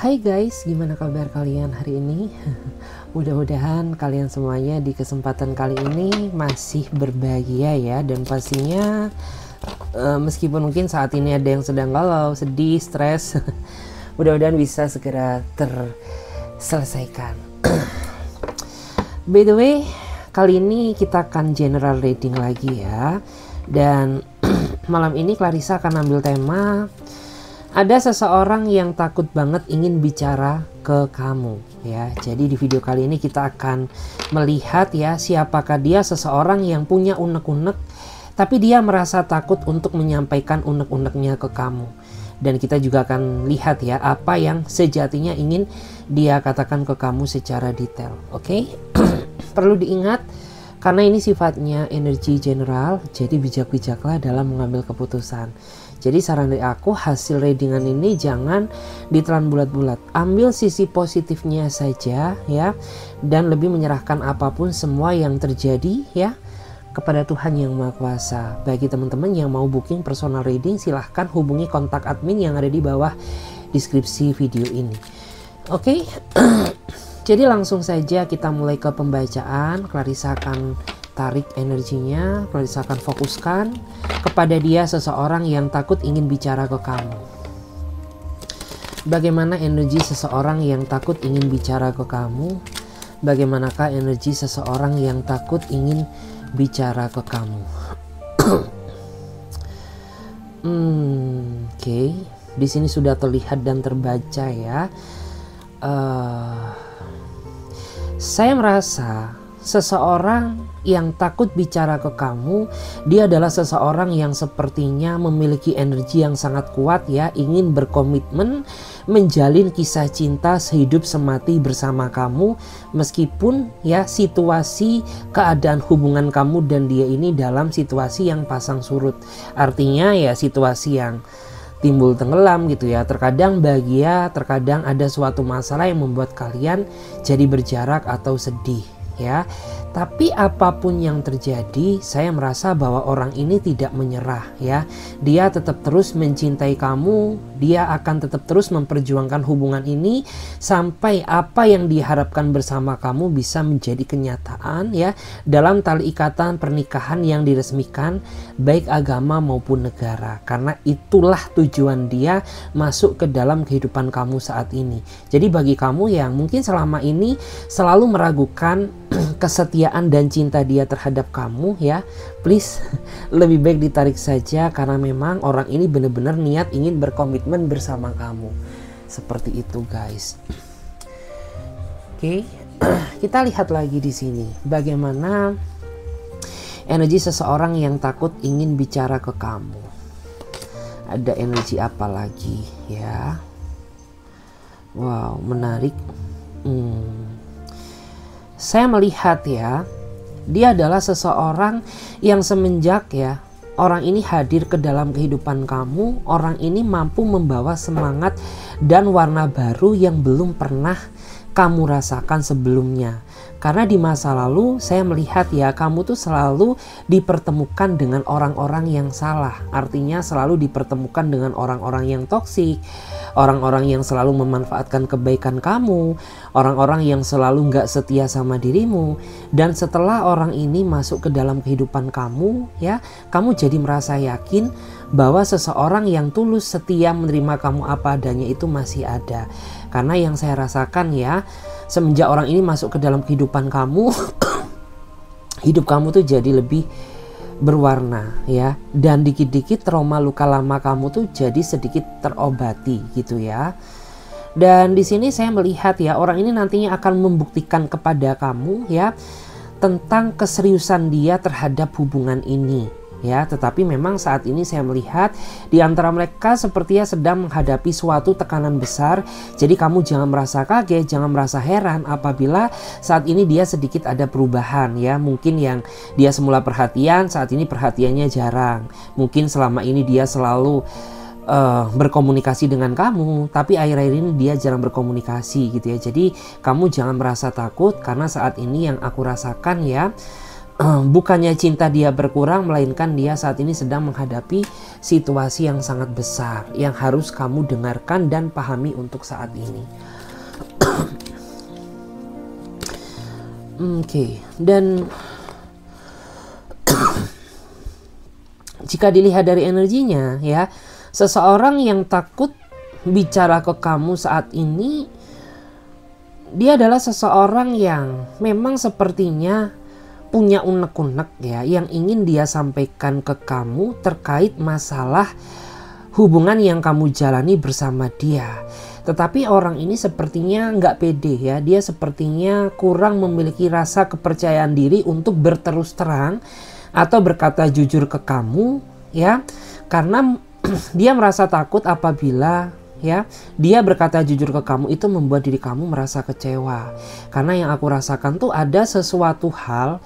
Hai guys, gimana kabar kalian hari ini? Mudah-mudahan kalian semuanya di kesempatan kali ini masih berbahagia ya. Dan pastinya meskipun mungkin saat ini ada yang sedang galau, sedih, stres, mudah-mudahan bisa segera terselesaikan. By the way, kali ini kita akan general reading lagi ya. Dan malam ini Clarissa akan ambil tema, ada seseorang yang takut banget ingin bicara ke kamu ya. Jadi di video kali ini kita akan melihat ya, siapakah dia, seseorang yang punya unek-unek tapi dia merasa takut untuk menyampaikan unek-uneknya ke kamu. Dan kita juga akan lihat ya, apa yang sejatinya ingin dia katakan ke kamu secara detail. Oke? Perlu diingat, karena ini sifatnya energi general, jadi bijak-bijaklah dalam mengambil keputusan. Jadi saran dari aku, hasil readingan ini jangan ditelan bulat-bulat. Ambil sisi positifnya saja ya, dan lebih menyerahkan apapun semua yang terjadi ya kepada Tuhan Yang Maha Kuasa. Bagi teman-teman yang mau booking personal reading, silahkan hubungi kontak admin yang ada di bawah deskripsi video ini. Oke, jadi langsung saja kita mulai ke pembacaan. Clarissa akan tarik energinya, Clarissa akan fokuskan kepada dia, seseorang yang takut ingin bicara ke kamu. Bagaimana energi seseorang yang takut ingin bicara ke kamu? Bagaimanakah energi seseorang yang takut ingin bicara ke kamu? Oke. Di sini sudah terlihat dan terbaca ya. Saya merasa seseorang yang takut bicara ke kamu, dia adalah seseorang yang sepertinya memiliki energi yang sangat kuat ya, ingin berkomitmen menjalin kisah cinta sehidup semati bersama kamu, meskipun ya situasi keadaan hubungan kamu dan dia ini dalam situasi yang pasang surut. Artinya ya situasi yang timbul tenggelam gitu ya, terkadang bahagia, terkadang ada suatu masalah yang membuat kalian jadi berjarak atau sedih ya. Tapi apapun yang terjadi, saya merasa bahwa orang ini tidak menyerah ya. Dia tetap terus mencintai kamu, dia akan tetap terus memperjuangkan hubungan ini sampai apa yang diharapkan bersama kamu bisa menjadi kenyataan ya, dalam tali ikatan pernikahan yang diresmikan baik agama maupun negara. Karena itulah tujuan dia masuk ke dalam kehidupan kamu saat ini. Jadi bagi kamu yang mungkin selama ini selalu meragukan kesetiaan dan cinta dia terhadap kamu ya, please lebih baik ditarik saja, karena memang orang ini benar-benar niat ingin berkomitmen bersama kamu. Seperti itu guys. Oke, kita lihat lagi di sini bagaimana energi seseorang yang takut ingin bicara ke kamu. Ada energi apa lagi ya? Wow, menarik. Saya melihat ya, dia adalah seseorang yang semenjak ya orang ini hadir ke dalam kehidupan kamu, orang ini mampu membawa semangat dan warna baru yang belum pernah kamu rasakan sebelumnya. Karena di masa lalu saya melihat ya, kamu tuh selalu dipertemukan dengan orang-orang yang salah. Artinya selalu dipertemukan dengan orang-orang yang toksik, orang-orang yang selalu memanfaatkan kebaikan kamu, orang-orang yang selalu nggak setia sama dirimu. Dan setelah orang ini masuk ke dalam kehidupan kamu ya, kamu jadi merasa yakin bahwa seseorang yang tulus setia menerima kamu apa adanya itu masih ada. Karena yang saya rasakan ya, semenjak orang ini masuk ke dalam kehidupan kamu, hidup kamu tuh jadi lebih berwarna ya, dan dikit-dikit trauma luka lama kamu tuh jadi sedikit terobati gitu ya. Dan di sini saya melihat ya, orang ini nantinya akan membuktikan kepada kamu ya tentang keseriusan dia terhadap hubungan ini ya. Tetapi memang saat ini saya melihat di antara mereka sepertinya sedang menghadapi suatu tekanan besar. Jadi kamu jangan merasa kaget, jangan merasa heran apabila saat ini dia sedikit ada perubahan ya. Mungkin yang dia semula perhatian, saat ini perhatiannya jarang. Mungkin selama ini dia selalu berkomunikasi dengan kamu, tapi akhir-akhir ini dia jarang berkomunikasi gitu ya. Jadi kamu jangan merasa takut, karena saat ini yang aku rasakan ya, bukannya cinta dia berkurang, melainkan dia saat ini sedang menghadapi situasi yang sangat besar yang harus kamu dengarkan dan pahami untuk saat ini. Oke. Dan jika dilihat dari energinya ya, seseorang yang takut bicara ke kamu saat ini, dia adalah seseorang yang memang sepertinya punya unek-unek ya, yang ingin dia sampaikan ke kamu terkait masalah hubungan yang kamu jalani bersama dia. Tetapi orang ini sepertinya nggak pede ya, dia sepertinya kurang memiliki rasa kepercayaan diri untuk berterus terang atau berkata jujur ke kamu ya, karena dia merasa takut apabila ya dia berkata jujur ke kamu itu membuat diri kamu merasa kecewa. Karena yang aku rasakan tuh ada sesuatu hal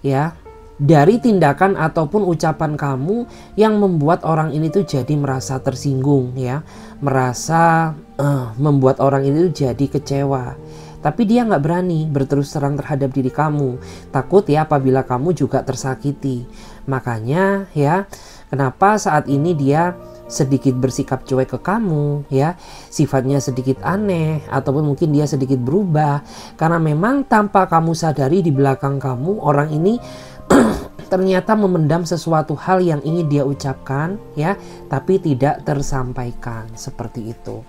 ya dari tindakan ataupun ucapan kamu yang membuat orang ini tuh jadi merasa tersinggung ya, merasa membuat orang ini tuh jadi kecewa. Tapi dia nggak berani berterus terang terhadap diri kamu, takut ya apabila kamu juga tersakiti. Makanya ya kenapa saat ini dia sedikit bersikap cuek ke kamu ya, sifatnya sedikit aneh ataupun mungkin dia sedikit berubah, karena memang tanpa kamu sadari di belakang kamu orang ini ternyata memendam sesuatu hal yang ingin dia ucapkan ya, tapi tidak tersampaikan seperti itu.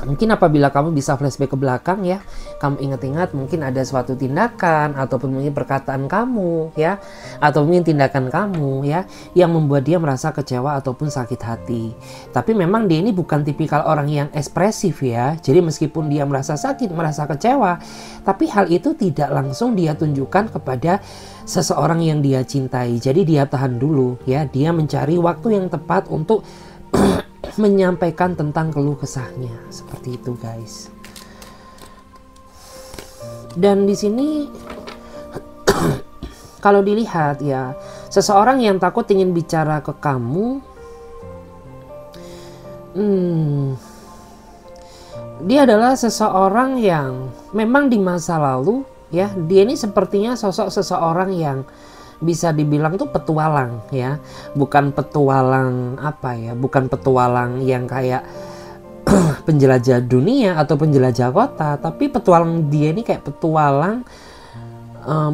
Mungkin apabila kamu bisa flashback ke belakang ya, kamu ingat-ingat mungkin ada suatu tindakan ataupun mungkin perkataan kamu ya, atau mungkin tindakan kamu ya yang membuat dia merasa kecewa ataupun sakit hati. Tapi memang dia ini bukan tipikal orang yang ekspresif ya. Jadi meskipun dia merasa sakit, merasa kecewa, tapi hal itu tidak langsung dia tunjukkan kepada seseorang yang dia cintai. Jadi dia tahan dulu ya, dia mencari waktu yang tepat untuk menyampaikan tentang keluh kesahnya, seperti itu guys. Dan di sini kalau dilihat ya, seseorang yang takut ingin bicara ke kamu, dia adalah seseorang yang memang di masa lalu ya, dia ini sepertinya sosok seseorang yang bisa dibilang tuh petualang ya, bukan petualang apa ya, bukan petualang yang kayak penjelajah dunia atau penjelajah kota, tapi petualang dia ini kayak petualang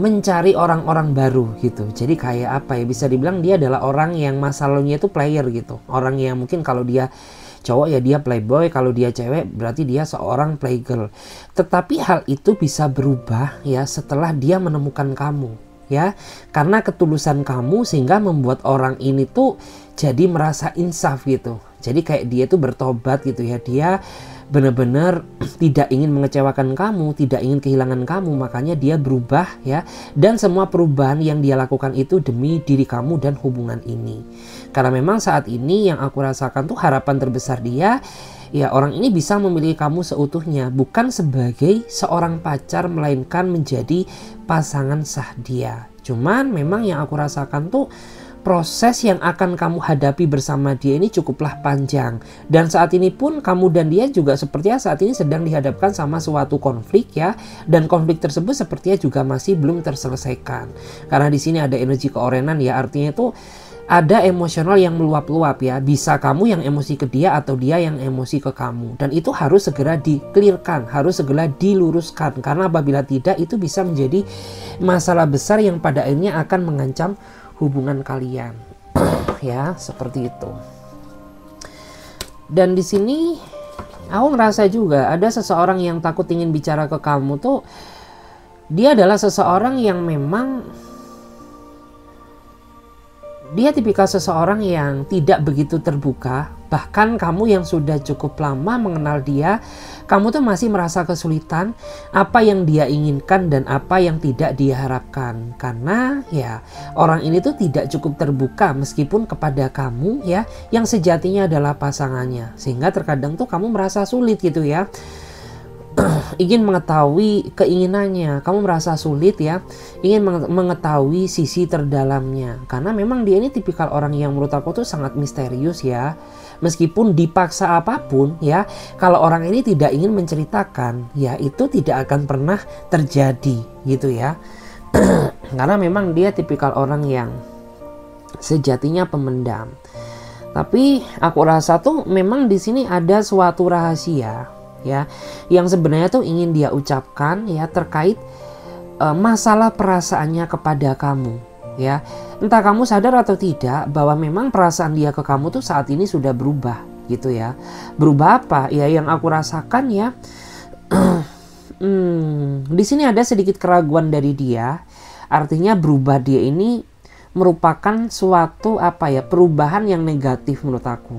mencari orang-orang baru gitu. Jadi kayak apa ya, bisa dibilang dia adalah orang yang masa lalunya itu player gitu, orang yang mungkin kalau dia cowok ya dia playboy, kalau dia cewek berarti dia seorang playgirl. Tetapi hal itu bisa berubah ya setelah dia menemukan kamu ya, karena ketulusan kamu sehingga membuat orang ini tuh jadi merasa insaf gitu. Jadi kayak dia tuh bertobat gitu ya, dia benar-benar tidak ingin mengecewakan kamu, tidak ingin kehilangan kamu, makanya dia berubah ya. Dan semua perubahan yang dia lakukan itu demi diri kamu dan hubungan ini. Karena memang saat ini yang aku rasakan tuh harapan terbesar dia ya, orang ini bisa memilih kamu seutuhnya, bukan sebagai seorang pacar melainkan menjadi pasangan sah dia. Cuman memang yang aku rasakan tuh proses yang akan kamu hadapi bersama dia ini cukuplah panjang. Dan saat ini pun kamu dan dia juga sepertinya saat ini sedang dihadapkan sama suatu konflik ya. Dan konflik tersebut sepertinya juga masih belum terselesaikan. Karena di sini ada energi keorenan ya, artinya itu ada emosional yang meluap-luap ya. Bisa kamu yang emosi ke dia atau dia yang emosi ke kamu. Dan itu harus segera di-clearkan, harus segera diluruskan. Karena apabila tidak, itu bisa menjadi masalah besar yang pada akhirnya akan mengancam hubungan kalian. Ya, seperti itu. Dan di sini aku ngerasa juga ada seseorang yang takut ingin bicara ke kamu tuh, dia adalah seseorang yang memang dia tipikal seseorang yang tidak begitu terbuka. Bahkan kamu yang sudah cukup lama mengenal dia, kamu tuh masih merasa kesulitan apa yang dia inginkan dan apa yang tidak dia harapkan. Karena ya orang ini tuh tidak cukup terbuka meskipun kepada kamu ya, yang sejatinya adalah pasangannya. Sehingga terkadang tuh kamu merasa sulit gitu ya, ingin mengetahui keinginannya, kamu merasa sulit ya, ingin mengetahui sisi terdalamnya. Karena memang dia ini tipikal orang yang menurut aku tuh sangat misterius ya. Meskipun dipaksa apapun ya, kalau orang ini tidak ingin menceritakan, ya itu tidak akan pernah terjadi gitu ya. Karena memang dia tipikal orang yang sejatinya pemendam. Tapi aku rasa tuh memang di sini ada suatu rahasia ya, yang sebenarnya tuh ingin dia ucapkan ya, terkait masalah perasaannya kepada kamu ya. Entah kamu sadar atau tidak bahwa memang perasaan dia ke kamu tuh saat ini sudah berubah gitu ya. Berubah apa? Ya yang aku rasakan ya, di sini ada sedikit keraguan dari dia. Artinya berubah dia ini merupakan suatu perubahan yang negatif menurut aku.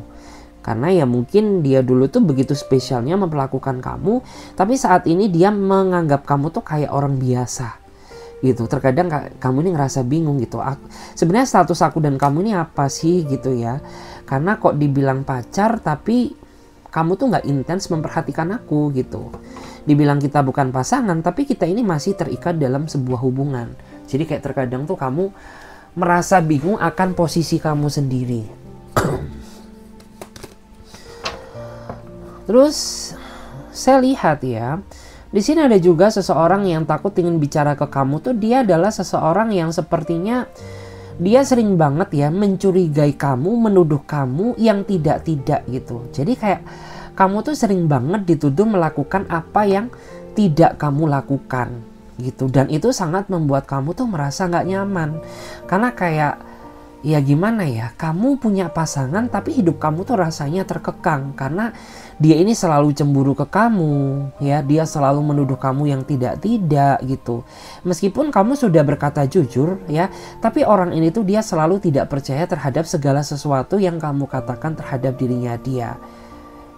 Karena ya mungkin dia dulu tuh begitu spesialnya memperlakukan kamu, tapi saat ini dia menganggap kamu tuh kayak orang biasa gitu. Terkadang kamu ini ngerasa bingung gitu. Sebenarnya status aku dan kamu ini apa sih gitu ya. Karena kok dibilang pacar tapi kamu tuh nggak intens memperhatikan aku gitu. Dibilang kita bukan pasangan tapi kita ini masih terikat dalam sebuah hubungan. Jadi kayak terkadang tuh kamu merasa bingung akan posisi kamu sendiri. Terus saya lihat ya, di sini ada juga seseorang yang takut ingin bicara ke kamu tuh, dia adalah seseorang yang sepertinya dia sering banget ya mencurigai kamu, menuduh kamu yang tidak-tidak gitu. Jadi kayak kamu tuh sering banget dituduh melakukan apa yang tidak kamu lakukan gitu. Dan itu sangat membuat kamu tuh merasa gak nyaman. Karena kayak ya gimana ya, kamu punya pasangan tapi hidup kamu tuh rasanya terkekang. Karena dia ini selalu cemburu ke kamu ya, dia selalu menuduh kamu yang tidak-tidak gitu. Meskipun kamu sudah berkata jujur ya, tapi orang ini tuh dia selalu tidak percaya terhadap segala sesuatu yang kamu katakan terhadap dirinya dia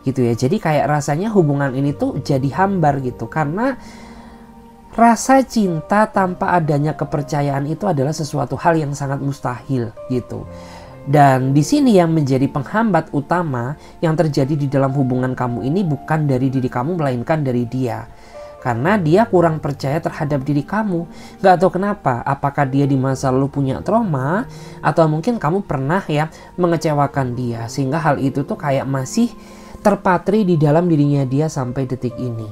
gitu ya. Jadi kayak rasanya hubungan ini tuh jadi hambar gitu. Karena rasa cinta tanpa adanya kepercayaan itu adalah sesuatu hal yang sangat mustahil gitu. Dan di sini yang menjadi penghambat utama yang terjadi di dalam hubungan kamu ini bukan dari diri kamu melainkan dari dia. Karena dia kurang percaya terhadap diri kamu. Gak tahu kenapa, apakah dia di masa lalu punya trauma atau mungkin kamu pernah ya mengecewakan dia. Sehingga hal itu tuh kayak masih terpatri di dalam dirinya dia sampai detik ini.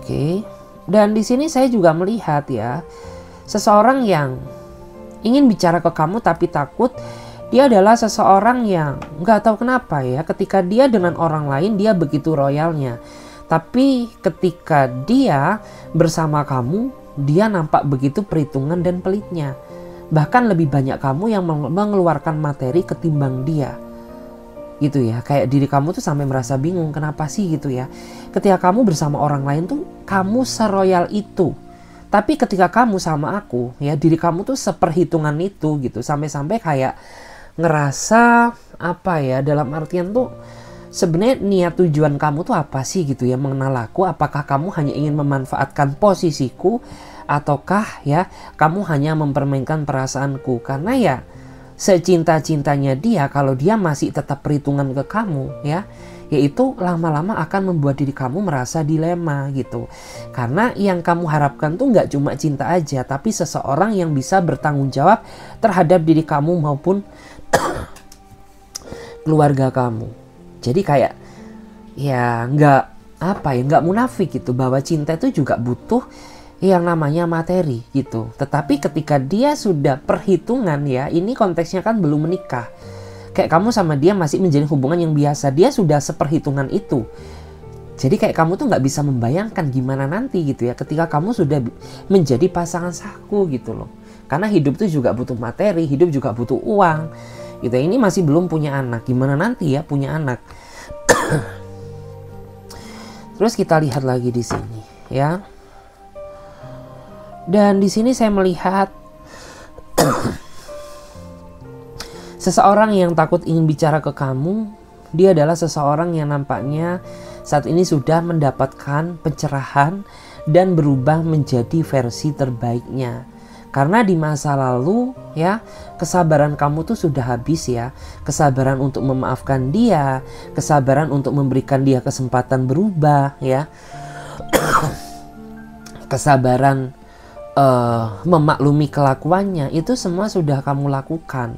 Oke. Dan di sini saya juga melihat ya, seseorang yang ingin bicara ke kamu tapi takut, dia adalah seseorang yang nggak tahu kenapa ya, ketika dia dengan orang lain dia begitu royalnya, tapi ketika dia bersama kamu dia nampak begitu perhitungan dan pelitnya. Bahkan lebih banyak kamu yang mengeluarkan materi ketimbang dia gitu ya. Kayak diri kamu tuh sampai merasa bingung, kenapa sih gitu ya. Ketika kamu bersama orang lain tuh kamu seroyal itu, tapi ketika kamu sama aku ya, diri kamu tuh seperhitungan itu gitu. Sampai-sampai kayak ngerasa dalam artian tuh sebenarnya niat tujuan kamu tuh apa sih gitu ya mengenal aku. Apakah kamu hanya ingin memanfaatkan posisiku, ataukah ya kamu hanya mempermainkan perasaanku. Karena ya secinta-cintanya dia, kalau dia masih tetap perhitungan ke kamu ya, yaitu lama-lama akan membuat diri kamu merasa dilema gitu. Karena yang kamu harapkan tuh nggak cuma cinta aja, tapi seseorang yang bisa bertanggung jawab terhadap diri kamu maupun keluarga kamu. Jadi kayak ya nggak munafik gitu, bahwa cinta itu juga butuh yang namanya materi gitu. Tetapi ketika dia sudah perhitungan ya, ini konteksnya kan belum menikah. Kayak kamu sama dia masih menjalin hubungan yang biasa, dia sudah seperhitungan itu. Jadi kayak kamu tuh nggak bisa membayangkan gimana nanti gitu ya, ketika kamu sudah menjadi pasangan sahku gitu loh. Karena hidup tuh juga butuh materi, hidup juga butuh uang gitu. Ini masih belum punya anak, gimana nanti ya punya anak. Terus kita lihat lagi di sini ya. Dan di sini saya melihat seseorang yang takut ingin bicara ke kamu, dia adalah seseorang yang nampaknya saat ini sudah mendapatkan pencerahan dan berubah menjadi versi terbaiknya. Karena di masa lalu ya, kesabaran kamu tuh sudah habis ya. Kesabaran untuk memaafkan dia, kesabaran untuk memberikan dia kesempatan berubah ya. Kesabaran memaklumi kelakuannya, itu semua sudah kamu lakukan.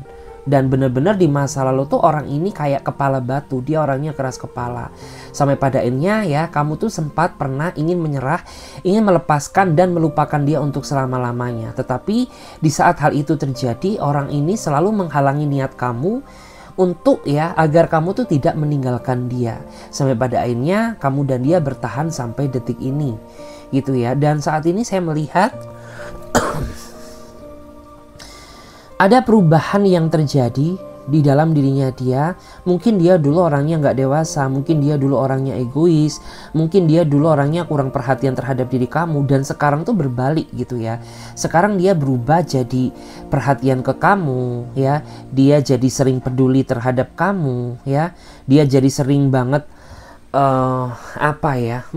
Dan benar-benar di masa lalu tuh orang ini kayak kepala batu, dia orangnya keras kepala. Sampai pada akhirnya ya, kamu tuh sempat pernah ingin menyerah, ingin melepaskan dan melupakan dia untuk selama-lamanya. Tetapi di saat hal itu terjadi, orang ini selalu menghalangi niat kamu untuk ya, agar kamu tuh tidak meninggalkan dia. Sampai pada akhirnya kamu dan dia bertahan sampai detik ini. Gitu ya. Dan saat ini saya melihat ada perubahan yang terjadi di dalam dirinya dia. Mungkin dia dulu orangnya nggak dewasa, mungkin dia dulu orangnya egois, mungkin dia dulu orangnya kurang perhatian terhadap diri kamu, dan sekarang tuh berbalik gitu ya. Sekarang dia berubah jadi perhatian ke kamu ya, dia jadi sering peduli terhadap kamu ya, dia jadi sering banget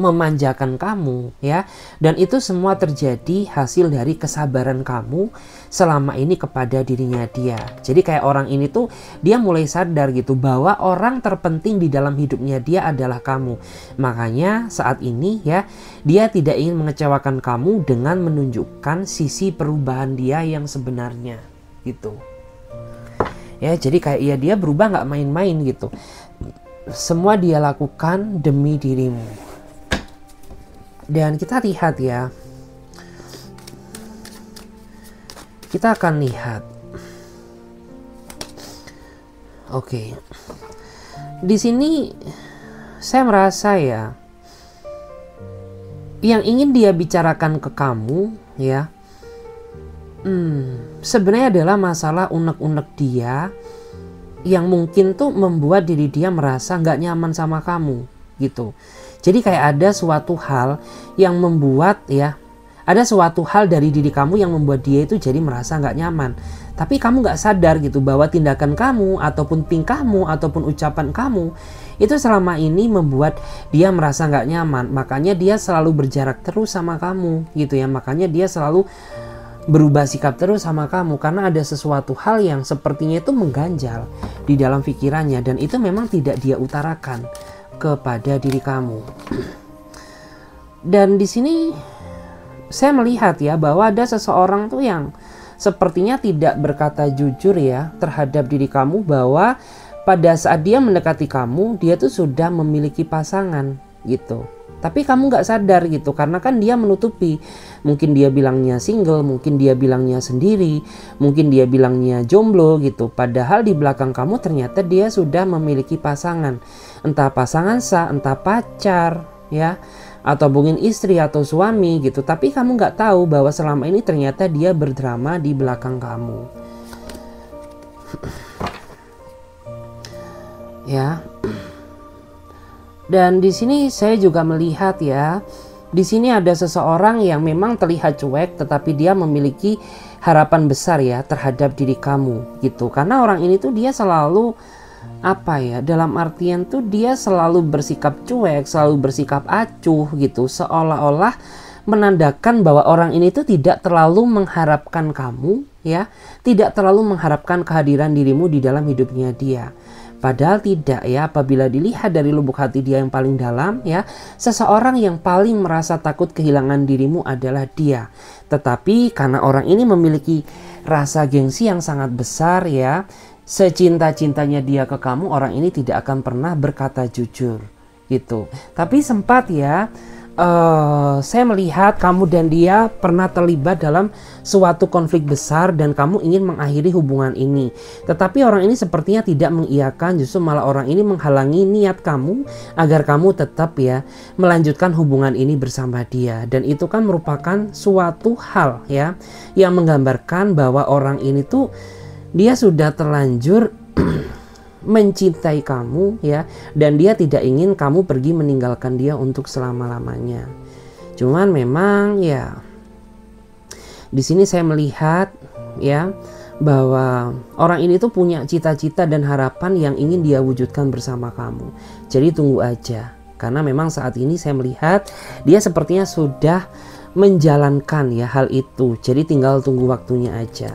memanjakan kamu ya. Dan itu semua terjadi hasil dari kesabaran kamu selama ini kepada dirinya dia. Jadi kayak orang ini tuh dia mulai sadar gitu bahwa orang terpenting di dalam hidupnya dia adalah kamu. Makanya saat ini ya, dia tidak ingin mengecewakan kamu dengan menunjukkan sisi perubahan dia yang sebenarnya gitu ya. Jadi kayak ya, dia berubah nggak main-main gitu. Semua dia lakukan demi dirimu. Dan kita lihat ya, kita akan lihat. Oke. Di sini saya merasa ya, yang ingin dia bicarakan ke kamu ya, sebenarnya adalah masalah unek-unek dia yang mungkin tuh membuat diri dia merasa nggak nyaman sama kamu gitu. Jadi kayak ada suatu hal yang membuat ya, ada suatu hal dari diri kamu yang membuat dia itu jadi merasa nggak nyaman. Tapi kamu nggak sadar gitu bahwa tindakan kamu ataupun tingkahmu ataupun ucapan kamu itu selama ini membuat dia merasa nggak nyaman. Makanya dia selalu berjarak terus sama kamu gitu ya. Makanya dia selalu berubah sikap terus sama kamu karena ada sesuatu hal yang sepertinya itu mengganjal di dalam pikirannya, dan itu memang tidak dia utarakan kepada diri kamu. Dan di sini saya melihat ya bahwa ada seseorang tuh yang sepertinya tidak berkata jujur ya terhadap diri kamu, bahwa pada saat dia mendekati kamu dia tuh sudah memiliki pasangan gitu. Tapi kamu nggak sadar gitu, karena kan dia menutupi. Mungkin dia bilangnya single, mungkin dia bilangnya sendiri, mungkin dia bilangnya jomblo gitu. Padahal di belakang kamu ternyata dia sudah memiliki pasangan. Entah pasangan sah, entah pacar ya, atau mungkin istri atau suami gitu. Tapi kamu nggak tahu bahwa selama ini ternyata dia berdrama di belakang kamu. Ya. Dan di sini saya juga melihat ya, di sini ada seseorang yang memang terlihat cuek, tetapi dia memiliki harapan besar ya terhadap diri kamu gitu. Karena orang ini tuh dia selalu dalam artian tuh dia selalu bersikap cuek, selalu bersikap acuh gitu, seolah-olah menandakan bahwa orang ini tuh tidak terlalu mengharapkan kamu ya, tidak terlalu mengharapkan kehadiran dirimu di dalam hidupnya dia. Padahal tidak ya, apabila dilihat dari lubuk hati dia yang paling dalam ya, seseorang yang paling merasa takut kehilangan dirimu adalah dia. Tetapi karena orang ini memiliki rasa gengsi yang sangat besar ya, secinta-cintanya dia ke kamu, orang ini tidak akan pernah berkata jujur gitu. Tapi sempat ya, saya melihat kamu dan dia pernah terlibat dalam suatu konflik besar dan kamu ingin mengakhiri hubungan ini. Tetapi orang ini sepertinya tidak mengiyakan, justru malah orang ini menghalangi niat kamu agar kamu tetap ya melanjutkan hubungan ini bersama dia. Dan itu kan merupakan suatu hal ya yang menggambarkan bahwa orang ini tuh dia sudah terlanjur mencintai kamu ya, dan dia tidak ingin kamu pergi meninggalkan dia untuk selama-lamanya. Cuman memang ya di sini saya melihat ya bahwa orang ini tuh punya cita-cita dan harapan yang ingin dia wujudkan bersama kamu. Jadi tunggu aja, karena memang saat ini saya melihat dia sepertinya sudah menjalankan ya hal itu. Jadi tinggal tunggu waktunya aja.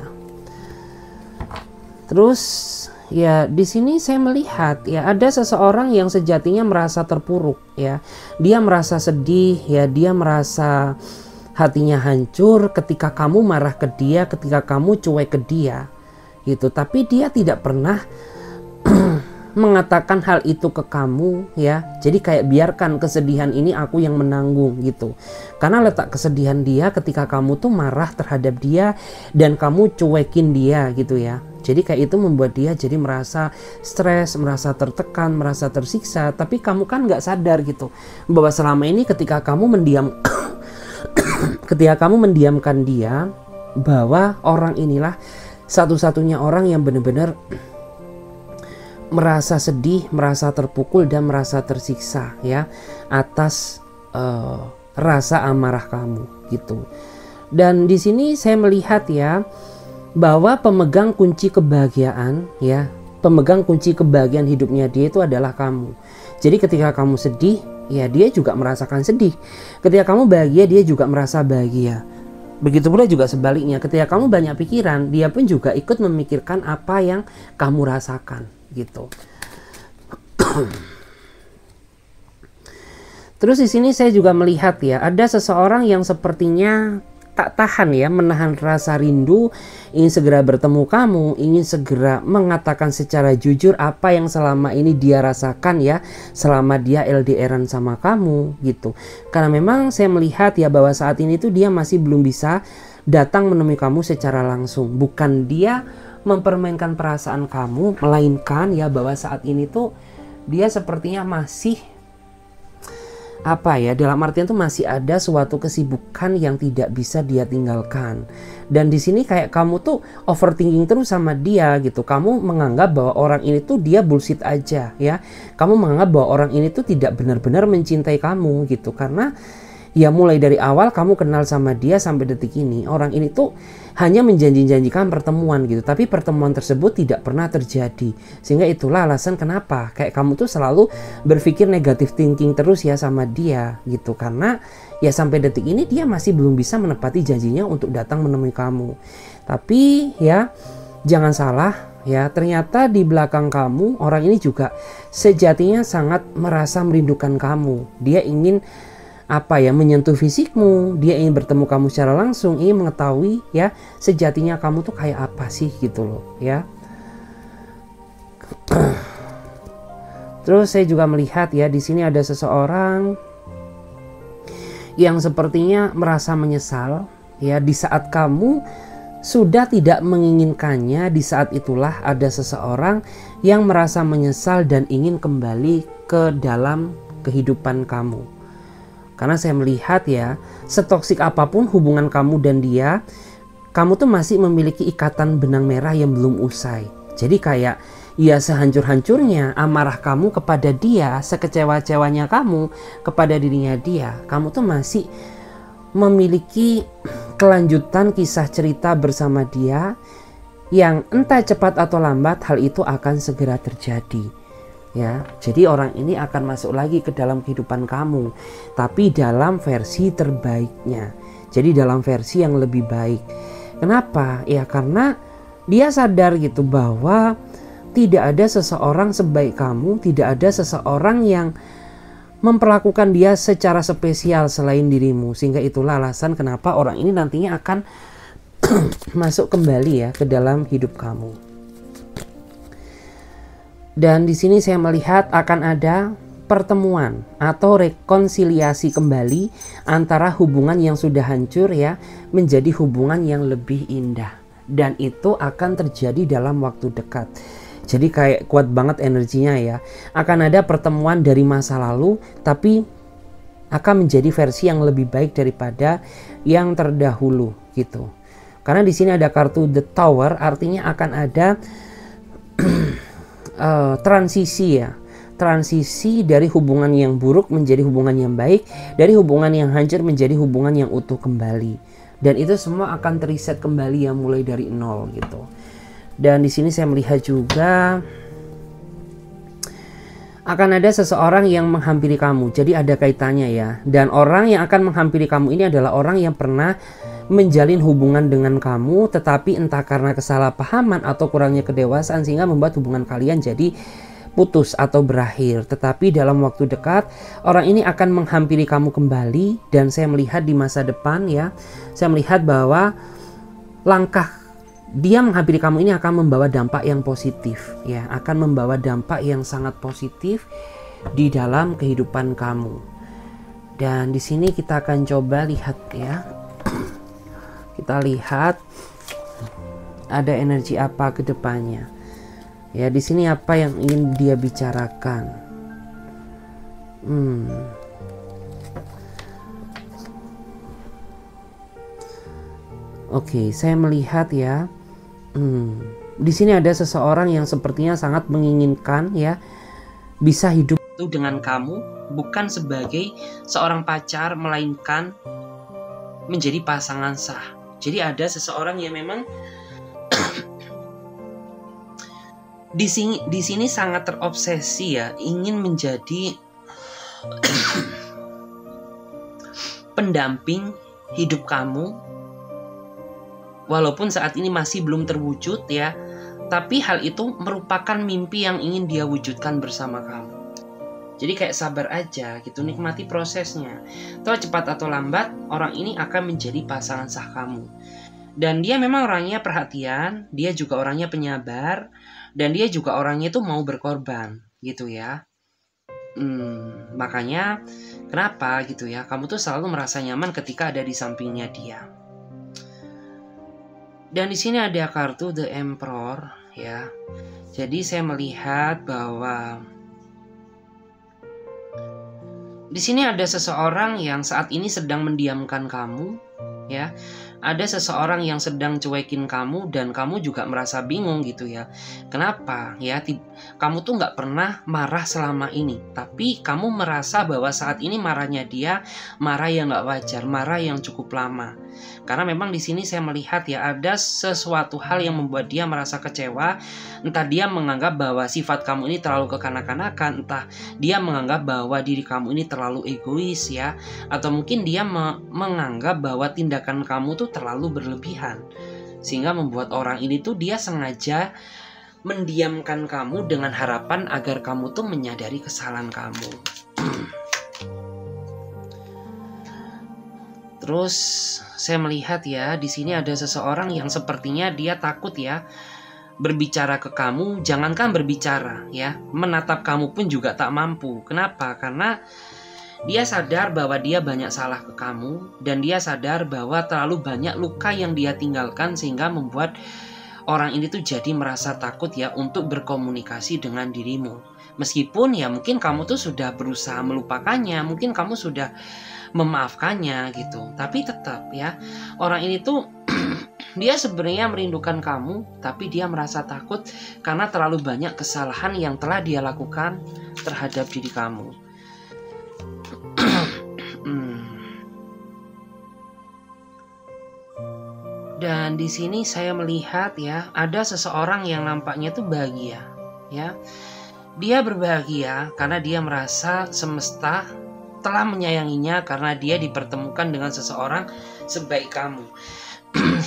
Terus ya di sini saya melihat ya ada seseorang yang sejatinya merasa terpuruk ya. Dia merasa sedih ya, dia merasa hatinya hancur ketika kamu marah ke dia, ketika kamu cuek ke dia gitu. Tapi dia tidak pernah mengatakan hal itu ke kamu ya. Jadi kayak biarkan kesedihan ini aku yang menanggung gitu. Karena letak kesedihan dia ketika kamu tuh marah terhadap dia dan kamu cuekin dia gitu ya. Jadi kayak itu membuat dia jadi merasa stres, merasa tertekan, merasa tersiksa. Tapi kamu kan nggak sadar gitu bahwa selama ini ketika kamu ketika kamu mendiamkan dia, bahwa orang inilah satu-satunya orang yang benar-benar merasa sedih, merasa terpukul dan merasa tersiksa ya atas rasa amarah kamu gitu. Dan di sini saya melihat ya bahwa pemegang kunci kebahagiaan ya, pemegang kunci kebahagiaan hidupnya dia itu adalah kamu. Jadi ketika kamu sedih, ya dia juga merasakan sedih. Ketika kamu bahagia, dia juga merasa bahagia. Begitu pula juga sebaliknya, ketika kamu banyak pikiran, dia pun juga ikut memikirkan apa yang kamu rasakan gitu. Terus di sini saya juga melihat ya, ada seseorang yang sepertinya tak tahan ya, menahan rasa rindu, ingin segera bertemu kamu, ingin segera mengatakan secara jujur apa yang selama ini dia rasakan ya, selama dia LDRan sama kamu gitu. Karena memang saya melihat ya bahwa saat ini tuh dia masih belum bisa datang menemui kamu secara langsung. Bukan dia mempermainkan perasaan kamu, melainkan ya bahwa saat ini tuh dia sepertinya masih apa ya, dalam artian tuh masih ada suatu kesibukan yang tidak bisa dia tinggalkan. Dan di sini kayak kamu tuh overthinking terus sama dia gitu. Kamu menganggap bahwa orang ini tuh dia bullshit aja ya. Kamu menganggap bahwa orang ini tuh tidak benar-benar mencintai kamu gitu. Karena ya mulai dari awal kamu kenal sama dia sampai detik ini, orang ini tuh hanya menjanjikan pertemuan gitu, tapi pertemuan tersebut tidak pernah terjadi. Sehingga itulah alasan kenapa kayak kamu tuh selalu berpikir negatif thinking terus ya sama dia gitu. Karena ya sampai detik ini dia masih belum bisa menepati janjinya untuk datang menemui kamu. Tapi ya jangan salah ya, ternyata di belakang kamu orang ini juga sejatinya sangat merasa merindukan kamu. Dia ingin apa ya, menyentuh fisikmu, dia ingin bertemu kamu secara langsung, ingin mengetahui ya sejatinya kamu tuh kayak apa sih gitu loh ya. Terus saya juga melihat ya di sini ada seseorang yang sepertinya merasa menyesal ya di saat kamu sudah tidak menginginkannya. Di saat itulah ada seseorang yang merasa menyesal dan ingin kembali ke dalam kehidupan kamu. Karena saya melihat ya, setoksik apapun hubungan kamu dan dia, kamu tuh masih memiliki ikatan benang merah yang belum usai. Jadi kayak ya sehancur-hancurnya amarah kamu kepada dia, sekecewa-cewanya kamu kepada dirinya dia, kamu tuh masih memiliki kelanjutan kisah cerita bersama dia yang entah cepat atau lambat hal itu akan segera terjadi. Ya, jadi orang ini akan masuk lagi ke dalam kehidupan kamu, tapi dalam versi terbaiknya. Jadi dalam versi yang lebih baik. Kenapa? Ya karena dia sadar gitu bahwa tidak ada seseorang sebaik kamu, tidak ada seseorang yang memperlakukan dia secara spesial selain dirimu. Sehingga itulah alasan kenapa orang ini nantinya akan masuk kembali ya ke dalam hidup kamu. Dan di sini saya melihat akan ada pertemuan atau rekonsiliasi kembali antara hubungan yang sudah hancur ya menjadi hubungan yang lebih indah. Dan itu akan terjadi dalam waktu dekat. Jadi kayak kuat banget energinya ya. Akan ada pertemuan dari masa lalu tapi akan menjadi versi yang lebih baik daripada yang terdahulu gitu. Karena di sini ada kartu The Tower, artinya akan ada transisi ya, transisi dari hubungan yang buruk menjadi hubungan yang baik, dari hubungan yang hancur menjadi hubungan yang utuh kembali, dan itu semua akan reset kembali ya mulai dari nol gitu. Dan di sini saya melihat juga akan ada seseorang yang menghampiri kamu, jadi ada kaitannya ya. Dan orang yang akan menghampiri kamu ini adalah orang yang pernah menjalin hubungan dengan kamu, tetapi entah karena kesalahpahaman atau kurangnya kedewasaan sehingga membuat hubungan kalian jadi putus atau berakhir, tetapi dalam waktu dekat orang ini akan menghampiri kamu kembali. Dan saya melihat di masa depan ya, saya melihat bahwa langkah dia menghampiri kamu ini akan membawa dampak yang positif ya, akan membawa dampak yang sangat positif di dalam kehidupan kamu. Dan di sini kita akan coba lihat ya, kita lihat ada energi apa ke depannya. Ya, di sini apa yang ingin dia bicarakan? Oke, saya melihat ya. Di sini ada seseorang yang sepertinya sangat menginginkan ya bisa hidup itu dengan kamu, bukan sebagai seorang pacar, melainkan menjadi pasangan sah. Jadi ada seseorang yang memang di sini sangat terobsesi ya, ingin menjadi pendamping hidup kamu, walaupun saat ini masih belum terwujud ya, tapi hal itu merupakan mimpi yang ingin dia wujudkan bersama kamu. Jadi kayak sabar aja gitu, nikmati prosesnya. Toh cepat atau lambat orang ini akan menjadi pasangan sah kamu. Dan dia memang orangnya perhatian, dia juga orangnya penyabar, dan dia juga orangnya itu mau berkorban gitu ya. Makanya kenapa gitu ya, kamu tuh selalu merasa nyaman ketika ada di sampingnya dia. Dan di sini ada kartu The Emperor ya. Jadi saya melihat bahwa di sini ada seseorang yang saat ini sedang mendiamkan kamu ya. Ada seseorang yang sedang cuekin kamu dan kamu juga merasa bingung gitu ya. Kenapa ya? Kamu tuh nggak pernah marah selama ini, tapi kamu merasa bahwa saat ini marahnya dia marah yang nggak wajar, marah yang cukup lama. Karena memang di sini saya melihat ya ada sesuatu hal yang membuat dia merasa kecewa. Entah dia menganggap bahwa sifat kamu ini terlalu kekanak-kanakan, entah dia menganggap bahwa diri kamu ini terlalu egois ya, atau mungkin dia menganggap bahwa tindakan kamu tuh terlalu berlebihan, sehingga membuat orang ini tuh dia sengaja mendiamkan kamu dengan harapan agar kamu tuh menyadari kesalahan kamu. Terus saya melihat ya di sini ada seseorang yang sepertinya dia takut ya berbicara ke kamu. Jangankan berbicara ya, menatap kamu pun juga tak mampu. Kenapa? Karena dia sadar bahwa dia banyak salah ke kamu, dan dia sadar bahwa terlalu banyak luka yang dia tinggalkan sehingga membuat orang ini tuh jadi merasa takut ya untuk berkomunikasi dengan dirimu. Meskipun ya mungkin kamu tuh sudah berusaha melupakannya, mungkin kamu sudah memaafkannya gitu, tapi tetap ya orang ini tuh dia sebenarnya merindukan kamu, tapi dia merasa takut karena terlalu banyak kesalahan yang telah dia lakukan terhadap diri kamu. Dan di sini saya melihat ya ada seseorang yang nampaknya tuh bahagia ya. Dia berbahagia karena dia merasa semesta telah menyayanginya karena dia dipertemukan dengan seseorang sebaik kamu.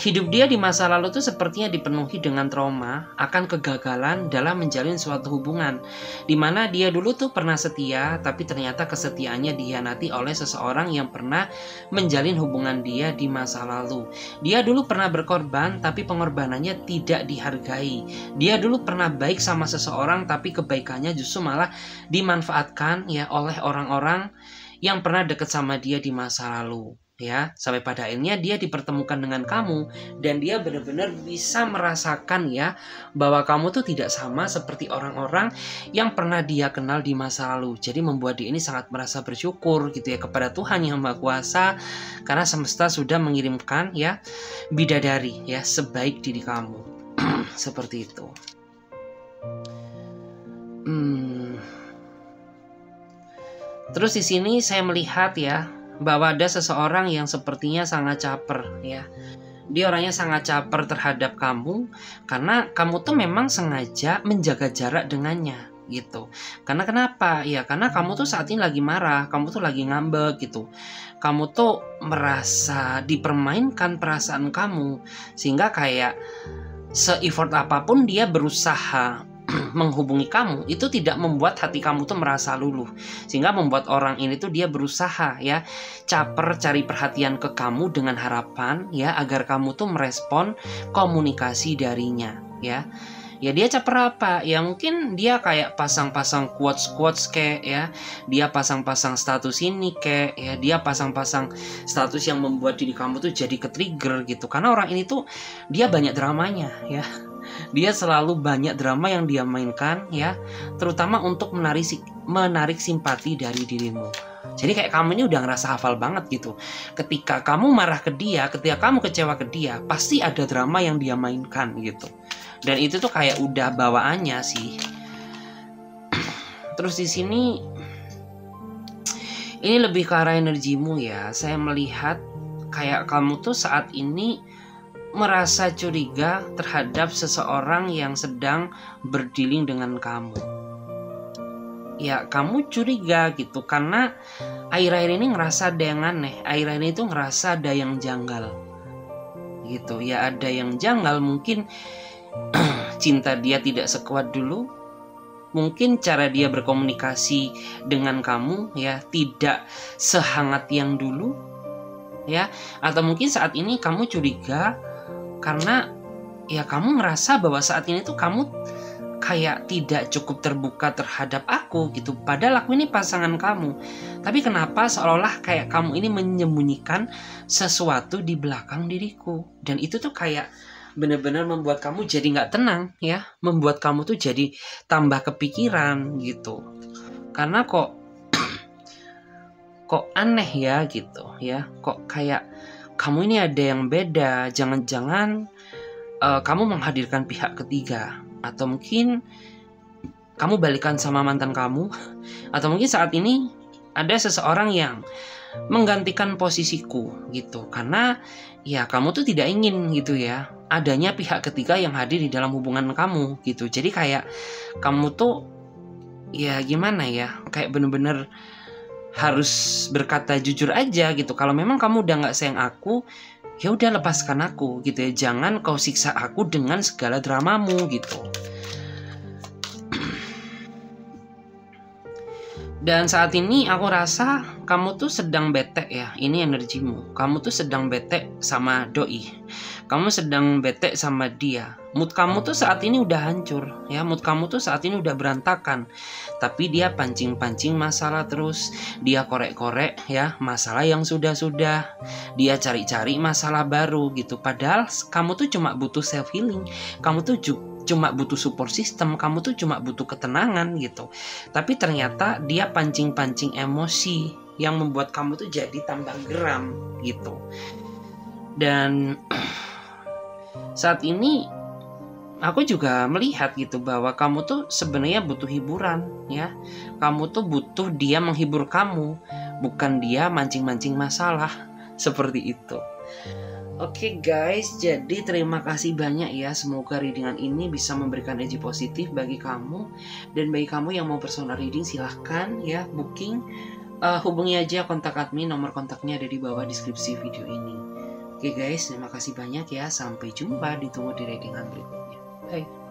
Hidup dia di masa lalu tuh sepertinya dipenuhi dengan trauma akan kegagalan dalam menjalin suatu hubungan, dimana dia dulu tuh pernah setia, tapi ternyata kesetiaannya dikhianati oleh seseorang yang pernah menjalin hubungan dia di masa lalu. Dia dulu pernah berkorban, tapi pengorbanannya tidak dihargai. Dia dulu pernah baik sama seseorang, tapi kebaikannya justru malah dimanfaatkan ya oleh orang-orang yang pernah dekat sama dia di masa lalu. Ya, sampai pada akhirnya dia dipertemukan dengan kamu dan dia benar-benar bisa merasakan ya bahwa kamu tuh tidak sama seperti orang-orang yang pernah dia kenal di masa lalu. Jadi membuat dia ini sangat merasa bersyukur gitu ya kepada Tuhan Yang Maha Kuasa karena semesta sudah mengirimkan ya bidadari ya sebaik diri kamu. Seperti itu. Terus di sini saya melihat ya bahwa ada seseorang yang sepertinya sangat caper ya. Dia orangnya sangat caper terhadap kamu karena kamu tuh memang sengaja menjaga jarak dengannya gitu. Karena kenapa? Ya karena kamu tuh saat ini lagi marah, kamu tuh lagi ngambek gitu. Kamu tuh merasa dipermainkan perasaan kamu sehingga kayak se-effort apapun dia berusaha menghubungi kamu itu tidak membuat hati kamu tuh merasa luluh, sehingga membuat orang ini tuh dia berusaha ya caper cari perhatian ke kamu dengan harapan ya agar kamu tuh merespon komunikasi darinya ya. Ya dia caper apa? Ya mungkin dia kayak pasang-pasang quotes-quotes kayak ya. Dia pasang-pasang status ini kayak ya. Dia pasang-pasang status yang membuat diri kamu tuh jadi ke-trigger gitu. Karena orang ini tuh dia banyak dramanya ya. Dia selalu banyak drama yang dia mainkan ya, terutama untuk menarik simpati dari dirimu. Jadi kayak kamu ini udah ngerasa hafal banget gitu. Ketika kamu marah ke dia, ketika kamu kecewa ke dia, pasti ada drama yang dia mainkan gitu. Dan itu tuh kayak udah bawaannya sih. Terus di sini ini lebih ke arah energimu ya. Saya melihat kayak kamu tuh saat ini merasa curiga terhadap seseorang yang sedang berdealing dengan kamu. Ya kamu curiga gitu karena akhir-akhir ini ngerasa ada yang aneh. Akhir-akhir ini tuh ngerasa ada yang janggal gitu. Ya ada yang janggal, mungkin cinta dia tidak sekuat dulu. Mungkin cara dia berkomunikasi dengan kamu ya tidak sehangat yang dulu ya. Atau mungkin saat ini kamu curiga karena ya kamu ngerasa bahwa saat ini tuh kamu kayak tidak cukup terbuka terhadap aku gitu. Padahal aku ini pasangan kamu. Tapi kenapa seolah-olah kayak kamu ini menyembunyikan sesuatu di belakang diriku. Dan itu tuh kayak benar-benar membuat kamu jadi gak tenang ya. Membuat kamu tuh jadi tambah kepikiran gitu. Karena kok aneh ya gitu ya. Kok kayak kamu ini ada yang beda, jangan-jangan kamu menghadirkan pihak ketiga, atau mungkin kamu balikan sama mantan kamu, atau mungkin saat ini ada seseorang yang menggantikan posisiku gitu, karena ya kamu tuh tidak ingin gitu ya adanya pihak ketiga yang hadir di dalam hubungan kamu gitu. Jadi kayak kamu tuh ya gimana ya, kayak bener-bener harus berkata jujur aja gitu. Kalau memang kamu udah nggak sayang aku, ya udah lepaskan aku gitu ya. Jangan kau siksa aku dengan segala dramamu gitu. Dan saat ini aku rasa kamu tuh sedang bete ya. Ini energimu. Kamu tuh sedang bete sama doi. Kamu sedang bete sama dia. Mood kamu tuh saat ini udah hancur ya. Mood kamu tuh saat ini udah berantakan. Tapi dia pancing-pancing masalah terus. Dia korek-korek ya masalah yang sudah-sudah. Dia cari-cari masalah baru gitu. Padahal kamu tuh cuma butuh self healing. Kamu tuh cuma butuh support system, kamu tuh cuma butuh ketenangan gitu. Tapi ternyata dia pancing-pancing emosi yang membuat kamu tuh jadi tambah geram gitu. Dan saat ini aku juga melihat gitu bahwa kamu tuh sebenarnya butuh hiburan ya. Kamu tuh butuh dia menghibur kamu, bukan dia mancing-mancing masalah seperti itu. Oke guys, jadi terima kasih banyak ya. Semoga readingan ini bisa memberikan energi positif bagi kamu. Dan bagi kamu yang mau personal reading, silahkan ya booking. Hubungi aja kontak admin, nomor kontaknya ada di bawah deskripsi video ini. Oke guys, terima kasih banyak ya. Sampai jumpa, ditunggu di readingan berikutnya. Bye.